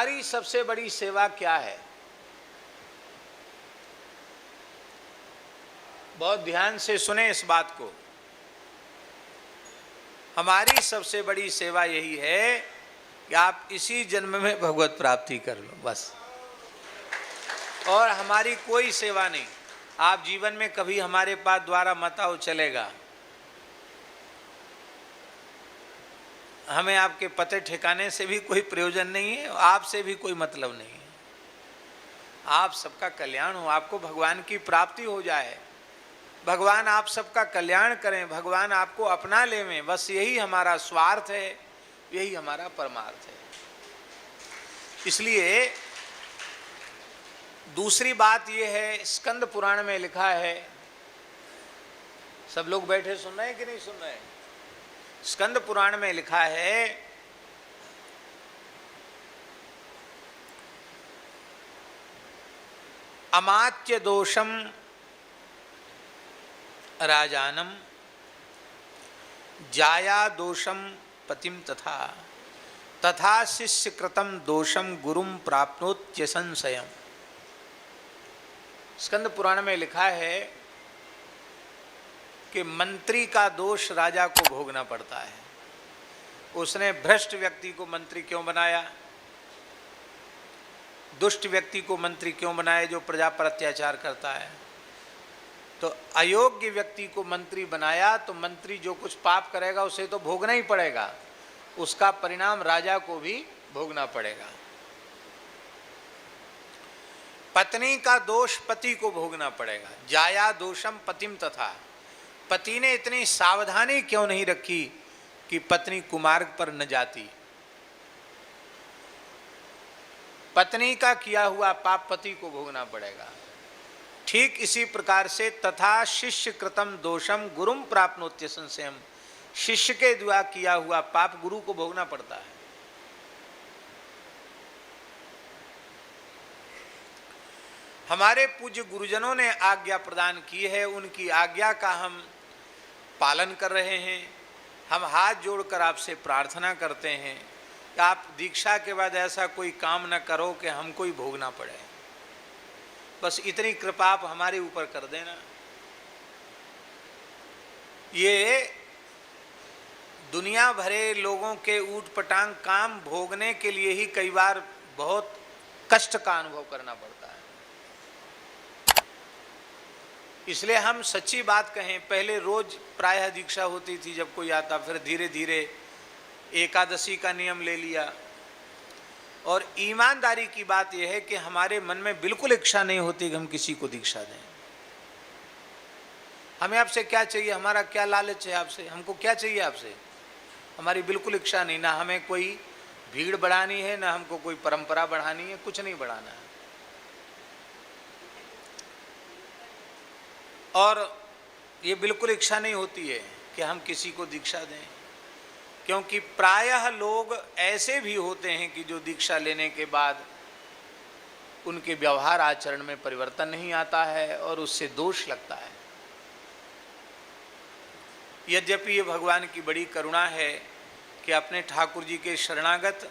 हमारी सबसे बड़ी सेवा क्या है? बहुत ध्यान से सुने इस बात को। हमारी सबसे बड़ी सेवा यही है कि आप इसी जन्म में भगवत प्राप्ति कर लो, बस। और हमारी कोई सेवा नहीं। आप जीवन में कभी हमारे पास द्वारा मत आओ, चलेगा। हमें आपके पते ठिकाने से भी कोई प्रयोजन नहीं है, आपसे भी कोई मतलब नहीं है। आप सबका कल्याण हो, आपको भगवान की प्राप्ति हो जाए, भगवान आप सबका कल्याण करें, भगवान आपको अपना लेवें, बस यही हमारा स्वार्थ है, यही हमारा परमार्थ है। इसलिए दूसरी बात यह है, स्कंद पुराण में लिखा है, सब लोग बैठे सुन रहे हैं कि नहीं सुन रहे हैं? स्कंद पुराण में लिखा है, अमात्य दोषम राजानम जाया दोषम पतिम तथा तथा शिष्य कृतम दोषम गुरुम प्राप्नोत्य संशयम। स्कंद पुराण में लिखा है कि मंत्री का दोष राजा को भोगना पड़ता है। उसने भ्रष्ट व्यक्ति को मंत्री क्यों बनाया, दुष्ट व्यक्ति को मंत्री क्यों बनाया जो प्रजा पर अत्याचार करता है। तो अयोग्य व्यक्ति को मंत्री बनाया तो मंत्री जो कुछ पाप करेगा उसे तो भोगना ही पड़ेगा, उसका परिणाम राजा को भी भोगना पड़ेगा। पत्नी का दोष पति को भोगना पड़ेगा। जाया दोषम पतिम तथा, पति ने इतनी सावधानी क्यों नहीं रखी कि पत्नी कुमार्ग पर न जाती। पत्नी का किया हुआ पाप पति को भोगना पड़ेगा। ठीक इसी प्रकार से तथा शिष्य कृतम दोषम गुरुम प्राप्नोत्य संशयम, शिष्य के द्वारा किया हुआ पाप गुरु को भोगना पड़ता है। हमारे पूज्य गुरुजनों ने आज्ञा प्रदान की है, उनकी आज्ञा का हम पालन कर रहे हैं। हम हाथ जोड़कर आपसे प्रार्थना करते हैं कि आप दीक्षा के बाद ऐसा कोई काम न करो कि हमको ही भोगना पड़े। बस इतनी कृपा आप हमारे ऊपर कर देना। ये दुनिया भरे लोगों के ऊट पटांग काम भोगने के लिए ही कई बार बहुत कष्ट का अनुभव करना पड़ता है। इसलिए हम सच्ची बात कहें, पहले रोज प्रायः दीक्षा होती थी जब कोई आता, फिर धीरे धीरे एकादशी का नियम ले लिया। और ईमानदारी की बात यह है कि हमारे मन में बिल्कुल इच्छा नहीं होती कि हम किसी को दीक्षा दें। हमें आपसे क्या चाहिए, हमारा क्या लालच है आपसे, हमको क्या चाहिए आपसे, हमारी बिल्कुल इच्छा नहीं। ना हमें कोई भीड़ बढ़ानी है, ना हमको कोई परंपरा बढ़ानी है, कुछ नहीं बढ़ाना है। और ये बिल्कुल इच्छा नहीं होती है कि हम किसी को दीक्षा दें, क्योंकि प्रायः लोग ऐसे भी होते हैं कि जो दीक्षा लेने के बाद उनके व्यवहार आचरण में परिवर्तन नहीं आता है और उससे दोष लगता है। यद्यपि ये भगवान की बड़ी करुणा है कि अपने ठाकुर जी के शरणागत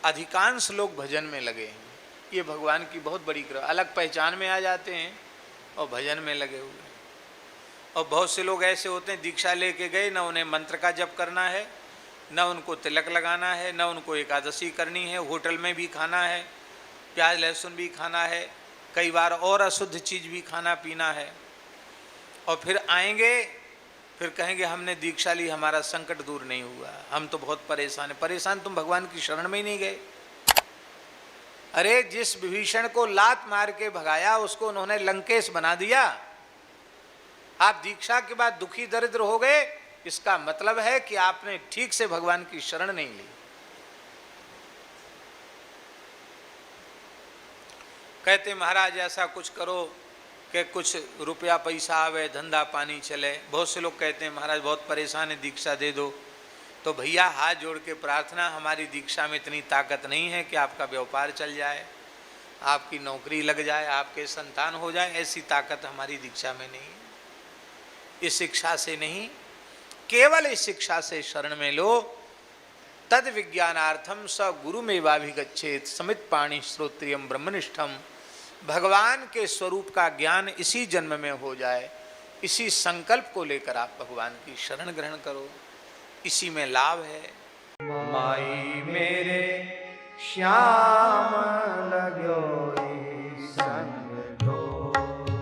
अधिकांश लोग भजन में लगे हैं। ये भगवान की बहुत बड़ी कृपा। अलग पहचान में आ जाते हैं और भजन में लगे हुए हैं। और बहुत से लोग ऐसे होते हैं, दीक्षा लेके गए, न उन्हें मंत्र का जप करना है, न उनको तिलक लगाना है, न उनको एकादशी करनी है, होटल में भी खाना है, प्याज लहसुन भी खाना है, कई बार और अशुद्ध चीज़ भी खाना पीना है। और फिर आएंगे, फिर कहेंगे हमने दीक्षा ली, हमारा संकट दूर नहीं हुआ, हम तो बहुत परेशान हैं। परेशान तुम भगवान की शरण में ही नहीं गए। अरे जिस विभीषण को लात मार के भगाया उसको उन्होंने लंकेश बना दिया। आप दीक्षा के बाद दुखी दरिद्र हो गए, इसका मतलब है कि आपने ठीक से भगवान की शरण नहीं ली। कहते महाराज ऐसा कुछ करो कि कुछ रुपया पैसा आवे, धंधा पानी चले। बहुत से लोग कहते हैं महाराज बहुत परेशान है, दीक्षा दे दो। तो भैया हाथ जोड़ के प्रार्थना, हमारी दीक्षा में इतनी ताकत नहीं है कि आपका व्यापार चल जाए, आपकी नौकरी लग जाए, आपके संतान हो जाए, ऐसी ताकत हमारी दीक्षा में नहीं है। इस शिक्षा से नहीं, केवल इस शिक्षा से शरण में लो तद विज्ञानार्थम स गुरुमेवाभिगच्छेत समित पाणि श्रोत्रियम ब्रह्मनिष्ठम। भगवान के स्वरूप का ज्ञान इसी जन्म में हो जाए, इसी संकल्प को लेकर आप भगवान की शरण ग्रहण करो, इसी में लाभ है। माई मेरे श्याम